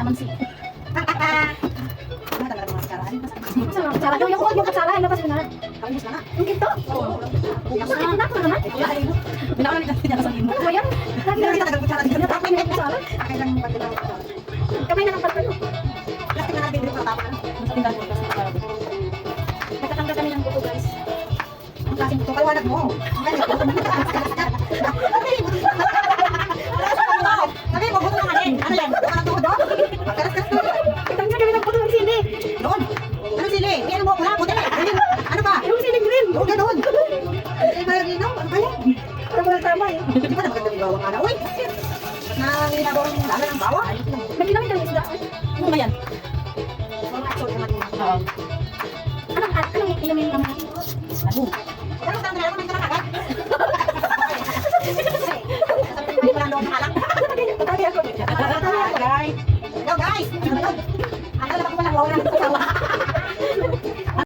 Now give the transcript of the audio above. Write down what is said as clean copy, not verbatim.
Kalamansi. Ano talaga mga karaan? Kutsara. Yung kutsara. Ilabas mo na. Kalimus na nga. Yung ginto. Yung sakit na ako naman. Binawa na nila sa limo. O yan. Lagi na Hindi tagal kutsara dito. Tapos may kutsara. Akay lang yung pagkita ng kutsara. Kamay na ng palpalo. Plastic na natin dito sa tapon. Mas tingnan mo. Magtatanggal kami ng buto guys. Ang klaseng buto, kaliwanag mo. Sabi mo, buto ng alin. Ano yan? Buto ng tuhod, no? Karas-karas to. Tanggal kami ng buto ng sili. Doon. Ano sili? May ano mo? Pula, puti. Ano ba? Yung sili green. Doon ka doon. Ay, Marino, ano ba yan? Tama eh. Di ba na maganda yung bawang araw? Uy! Nanginagawa ng dala ng bawang? May ginamit kami isda. Ano ba yan? Mga aso, yung mga Oo. Anong inumin naman? Ano? Pero saan nila naman ka na agad? Sabi ko, hindi ko lang doon nakalang.